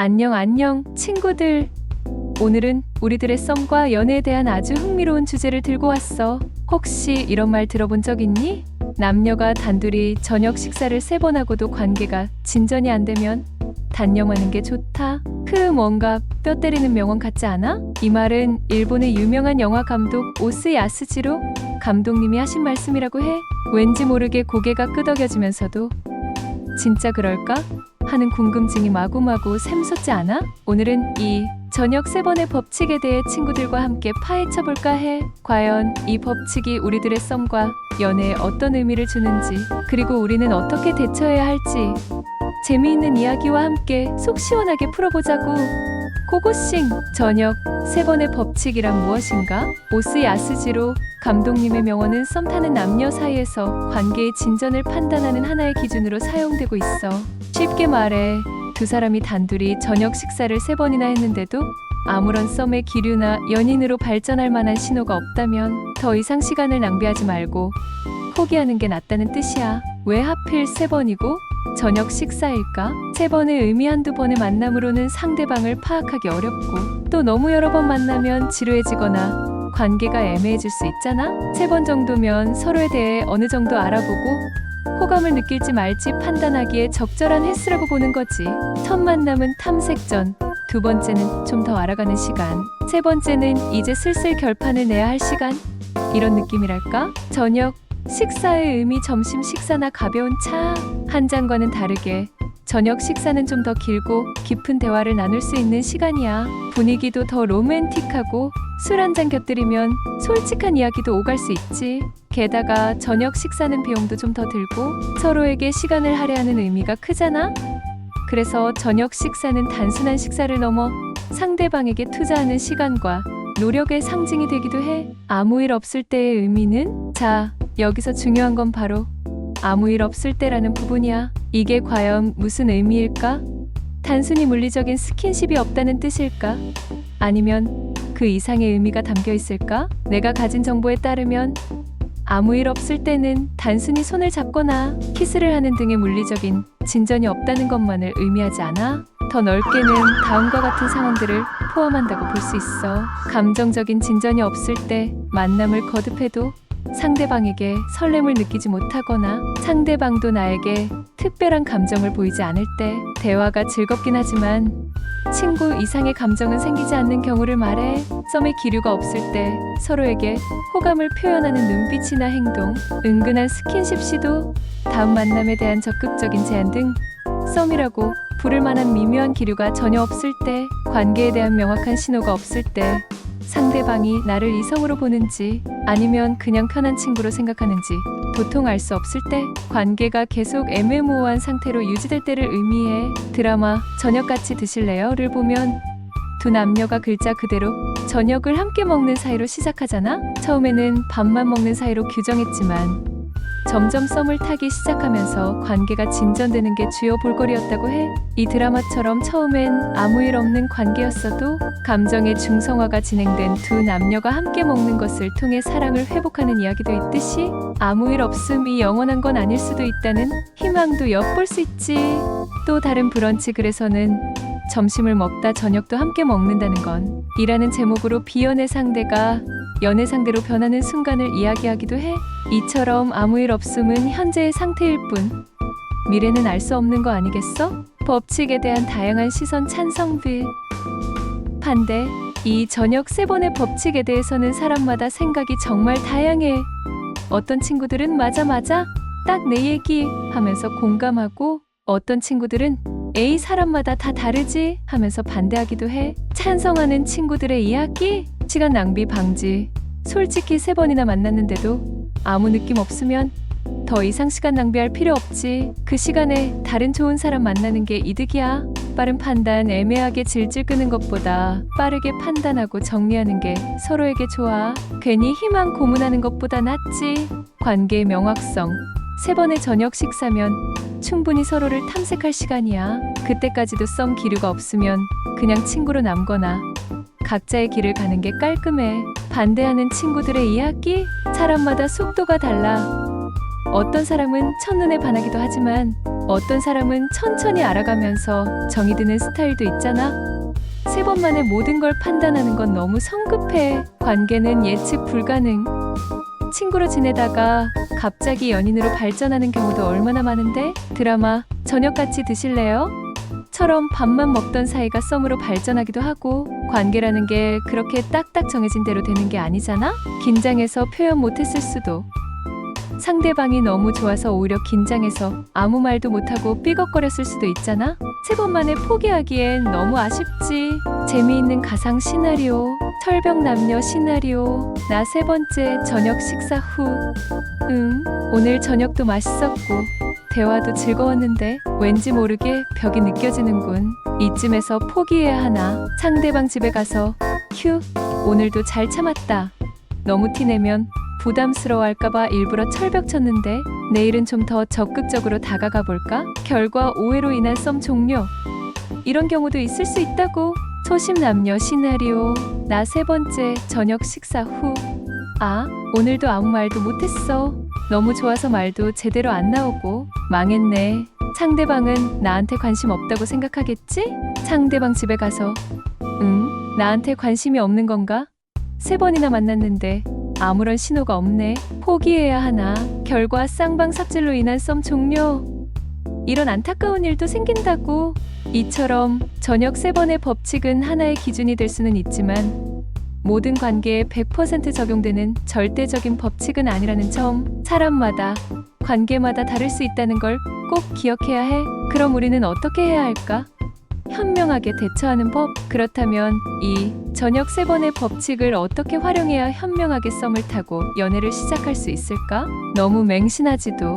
안녕, 안녕, 친구들. 오늘은 우리들의 썸과 연애에 대한 아주 흥미로운 주제를 들고 왔어. 혹시 이런 말 들어본 적 있니? 남녀가 단둘이 저녁 식사를 3번 하고도 관계가 진전이 안 되면 단념하는 게 좋다. 뭔가 뼈 때리는 명언 같지 않아? 이 말은 일본의 유명한 영화 감독 오스 야스지로 감독님이 하신 말씀이라고 해. 왠지 모르게 고개가 끄덕여지면서도 진짜 그럴까? 하는 궁금증이 마구마구 샘솟지 않아? 오늘은 이 저녁 3번의 법칙에 대해 친구들과 함께 파헤쳐볼까 해. 과연 이 법칙이 우리들의 썸과 연애에 어떤 의미를 주는지, 그리고 우리는 어떻게 대처해야 할지 재미있는 이야기와 함께 속 시원하게 풀어보자고. 고고싱! 저녁 3번의 법칙이란 무엇인가? 오스 야스지로 감독님의 명언은 썸 타는 남녀 사이에서 관계의 진전을 판단하는 하나의 기준으로 사용되고 있어. 쉽게 말해 두 사람이 단둘이 저녁 식사를 3번이나 했는데도 아무런 썸의 기류나 연인으로 발전할 만한 신호가 없다면 더 이상 시간을 낭비하지 말고 포기하는 게 낫다는 뜻이야. 왜 하필 3번이고 저녁 식사일까? 3번의 의미 한두 번의 만남으로는 상대방을 파악하기 어렵고, 또 너무 여러 번 만나면 지루해지거나 관계가 애매해질 수 있잖아? 3번 정도면 서로에 대해 어느 정도 알아보고 호감을 느낄지 말지 판단하기에 적절한 횟수라고 보는 거지. 첫 만남은 탐색전, 2번째는 좀 더 알아가는 시간, 3번째는 이제 슬슬 결판을 내야 할 시간. 이런 느낌이랄까? 저녁 식사의 의미, 점심 식사나 가벼운 차 한 잔과는 다르게 저녁 식사는 좀 더 길고 깊은 대화를 나눌 수 있는 시간이야. 분위기도 더 로맨틱하고 술 한 잔 곁들이면 솔직한 이야기도 오갈 수 있지. 게다가 저녁 식사는 비용도 좀 더 들고 서로에게 시간을 할애하는 의미가 크잖아. 그래서 저녁 식사는 단순한 식사를 넘어 상대방에게 투자하는 시간과 노력의 상징이 되기도 해. 아무 일 없을 때의 의미는? 자, 여기서 중요한 건 바로 아무 일 없을 때라는 부분이야. 이게 과연 무슨 의미일까? 단순히 물리적인 스킨십이 없다는 뜻일까? 아니면 그 이상의 의미가 담겨 있을까? 내가 가진 정보에 따르면 아무 일 없을 때는 단순히 손을 잡거나 키스를 하는 등의 물리적인 진전이 없다는 것만을 의미하지 않아. 더 넓게는 다음과 같은 상황들을 포함한다고 볼 수 있어. 감정적인 진전이 없을 때, 만남을 거듭해도 상대방에게 설렘을 느끼지 못하거나 상대방도 나에게 특별한 감정을 보이지 않을 때, 대화가 즐겁긴 하지만 친구 이상의 감정은 생기지 않는 경우를 말해. 썸의 기류가 없을 때 서로에게 호감을 표현하는 눈빛이나 행동, 은근한 스킨십 시도, 다음 만남에 대한 적극적인 제안 등 썸이라고 부를 만한 미묘한 기류가 전혀 없을 때, 관계에 대한 명확한 신호가 없을 때, 상대방이 나를 이성으로 보는지 아니면 그냥 편한 친구로 생각하는지 도통 알 수 없을 때, 관계가 계속 애매모호한 상태로 유지될 때를 의미해. 드라마 저녁 같이 드실래요?를 보면 두 남녀가 글자 그대로 저녁을 함께 먹는 사이로 시작하잖아. 처음에는 밥만 먹는 사이로 규정했지만 점점 썸을 타기 시작하면서 관계가 진전되는 게 주요 볼거리였다고 해. 이 드라마처럼 처음엔 아무 일 없는 관계였어도 감정의 중성화가 진행된 두 남녀가 함께 먹는 것을 통해 사랑을 회복하는 이야기도 있듯이, 아무 일 없음이 영원한 건 아닐 수도 있다는 희망도 엿볼 수 있지. 또 다른 브런치 글에서는 점심을 먹다 저녁도 함께 먹는다는 건 이라는 제목으로 비연애 상대가 연애 상대로 변하는 순간을 이야기하기도 해. 이처럼 아무 일 없음은 현재의 상태일 뿐 미래는 알 수 없는 거 아니겠어? 법칙에 대한 다양한 시선 찬성들. 반대, 이 저녁 3번의 법칙에 대해서는 사람마다 생각이 정말 다양해. 어떤 친구들은 맞아 딱 내 얘기 하면서 공감하고, 어떤 친구들은 에이 사람마다 다 다르지 하면서 반대하기도 해. 찬성하는 친구들의 이야기? 시간 낭비 방지. 솔직히 3번이나 만났는데도 아무 느낌 없으면 더 이상 시간 낭비할 필요 없지. 그 시간에 다른 좋은 사람 만나는 게 이득이야. 빠른 판단, 애매하게 질질 끄는 것보다 빠르게 판단하고 정리하는 게 서로에게 좋아. 괜히 희망 고문하는 것보다 낫지. 관계의 명확성. 3번의 저녁 식사면 충분히 서로를 탐색할 시간이야. 그때까지도 썸 기류가 없으면 그냥 친구로 남거나 각자의 길을 가는 게 깔끔해. 반대하는 친구들의 이야기? 사람마다 속도가 달라. 어떤 사람은 첫눈에 반하기도 하지만 어떤 사람은 천천히 알아가면서 정이 드는 스타일도 있잖아. 3번 만에 모든 걸 판단하는 건 너무 성급해. 관계는 예측 불가능. 친구로 지내다가 갑자기 연인으로 발전하는 경우도 얼마나 많은데? 드라마 저녁 같이 드실래요? 처럼 밥만 먹던 사이가 썸으로 발전하기도 하고, 관계라는 게 그렇게 딱딱 정해진 대로 되는 게 아니잖아? 긴장해서 표현 못했을 수도, 상대방이 너무 좋아서 오히려 긴장해서 아무 말도 못하고 삐걱거렸을 수도 있잖아? 3번 만에 포기하기엔 너무 아쉽지. 재미있는 가상 시나리오, 철벽 남녀 시나리오. 나 3번째 저녁 식사 후. 오늘 저녁도 맛있었고 대화도 즐거웠는데 왠지 모르게 벽이 느껴지는군. 이쯤에서 포기해야 하나? 상대방 집에 가서 휴, 오늘도 잘 참았다. 너무 티내면 부담스러워할까봐 일부러 철벽 쳤는데 내일은 좀 더 적극적으로 다가가 볼까? 결과 오해로 인한 썸 종료. 이런 경우도 있을 수 있다고. 소심 남녀 시나리오. 나 3번째 저녁 식사 후. 아, 오늘도 아무 말도 못했어. 너무 좋아서 말도 제대로 안 나오고. 망했네. 상대방은 나한테 관심 없다고 생각하겠지? 상대방 집에 가서 나한테 관심이 없는 건가? 3번이나 만났는데 아무런 신호가 없네. 포기해야 하나? 결과 쌍방 삽질로 인한 썸 종료. 이런 안타까운 일도 생긴다고. 이처럼 저녁 3번의 법칙은 하나의 기준이 될 수는 있지만 모든 관계에 100% 적용되는 절대적인 법칙은 아니라는 점, 사람마다, 관계마다 다를 수 있다는 걸 꼭 기억해야 해. 그럼 우리는 어떻게 해야 할까? 현명하게 대처하는 법. 그렇다면 이 저녁 3번의 법칙을 어떻게 활용해야 현명하게 썸을 타고 연애를 시작할 수 있을까? 너무 맹신하지도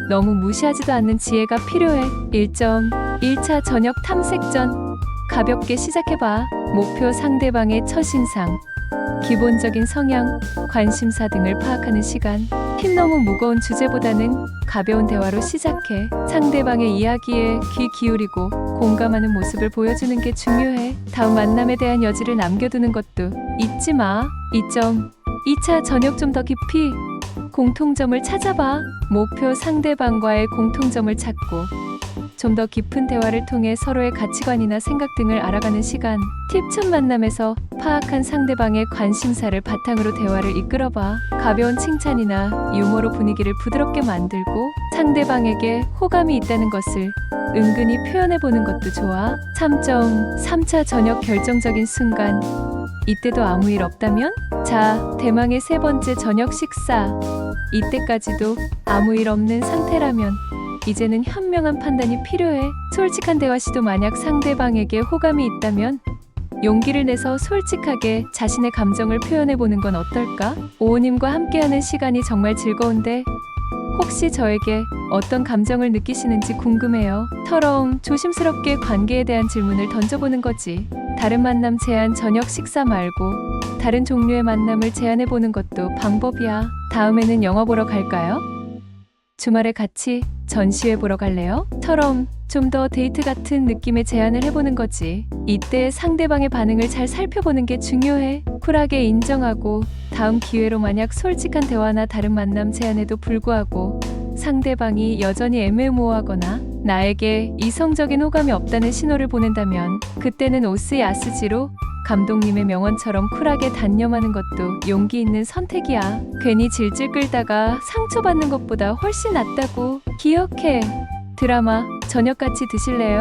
너무 무시하지도 않는 지혜가 필요해. 1차 저녁 탐색전. 가볍게 시작해봐. 목표, 상대방의 첫인상, 기본적인 성향, 관심사 등을 파악하는 시간. 힘 너무 무거운 주제보다는 가벼운 대화로 시작해. 상대방의 이야기에 귀 기울이고 공감하는 모습을 보여주는 게 중요해. 다음 만남에 대한 여지를 남겨두는 것도 잊지 마. 2차 저녁 좀 더 깊이. 공통점을 찾아봐. 목표, 상대방과의 공통점을 찾고 좀 더 깊은 대화를 통해 서로의 가치관이나 생각 등을 알아가는 시간. 팁, 첫 만남에서 파악한 상대방의 관심사를 바탕으로 대화를 이끌어봐. 가벼운 칭찬이나 유머로 분위기를 부드럽게 만들고 상대방에게 호감이 있다는 것을 은근히 표현해보는 것도 좋아. 3차 저녁 결정적인 순간. 이때도 아무 일 없다면? 자, 대망의 3번째 저녁 식사. 이때까지도 아무 일 없는 상태라면 이제는 현명한 판단이 필요해. 솔직한 대화 시도. 만약 상대방에게 호감이 있다면 용기를 내서 솔직하게 자신의 감정을 표현해보는 건 어떨까? 오우님과 함께하는 시간이 정말 즐거운데 혹시 저에게 어떤 감정을 느끼시는지 궁금해요. 처럼 조심스럽게 관계에 대한 질문을 던져보는 거지. 다른 만남 제한, 저녁 식사 말고 다른 종류의 만남을 제안해보는 것도 방법이야. 다음에는 영화 보러 갈까요? 주말에 같이 전시회 보러 갈래요? 처럼 좀 더 데이트 같은 느낌의 제안을 해보는 거지. 이때 상대방의 반응을 잘 살펴보는 게 중요해. 쿨하게 인정하고 다음 기회로. 만약 솔직한 대화나 다른 만남 제안에도 불구하고 상대방이 여전히 애매모호하거나 나에게 이성적인 호감이 없다는 신호를 보낸다면 그때는 오스야스지로 감독님의 명언처럼 쿨하게 단념하는 것도 용기 있는 선택이야. 괜히 질질 끌다가 상처받는 것보다 훨씬 낫다고. 기억해. 드라마 저녁 같이 드실래요?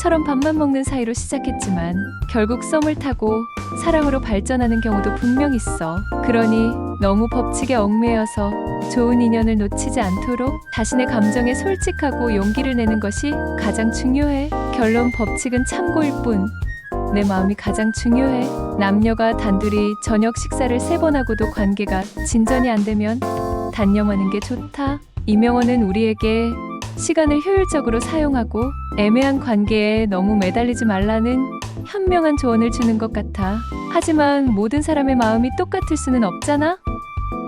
처럼 밥만 먹는 사이로 시작했지만 결국 썸을 타고 사랑으로 발전하는 경우도 분명 있어. 그러니 너무 법칙에 얽매여서 좋은 인연을 놓치지 않도록 자신의 감정에 솔직하고 용기를 내는 것이 가장 중요해. 결론, 법칙은 참고일 뿐 내 마음이 가장 중요해. 남녀가 단둘이 저녁 식사를 3번 하고도 관계가 진전이 안 되면 단념하는 게 좋다. 이 명언은 우리에게 시간을 효율적으로 사용하고 애매한 관계에 너무 매달리지 말라는 현명한 조언을 주는 것 같아. 하지만 모든 사람의 마음이 똑같을 수는 없잖아.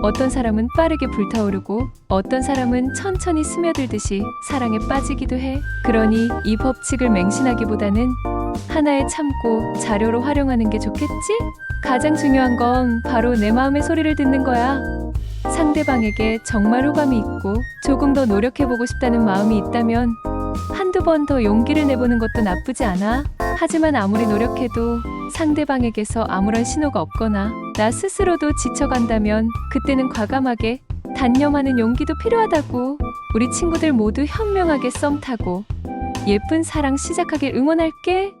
어떤 사람은 빠르게 불타오르고 어떤 사람은 천천히 스며들듯이 사랑에 빠지기도 해. 그러니 이 법칙을 맹신하기보다는 하나에 참고 자료로 활용하는 게 좋겠지? 가장 중요한 건 바로 내 마음의 소리를 듣는 거야. 상대방에게 정말 호감이 있고 조금 더 노력해보고 싶다는 마음이 있다면 한두 번 더 용기를 내보는 것도 나쁘지 않아. 하지만 아무리 노력해도 상대방에게서 아무런 신호가 없거나 나 스스로도 지쳐간다면 그때는 과감하게 단념하는 용기도 필요하다고. 우리 친구들 모두 현명하게 썸 타고 예쁜 사랑 시작하길 응원할게.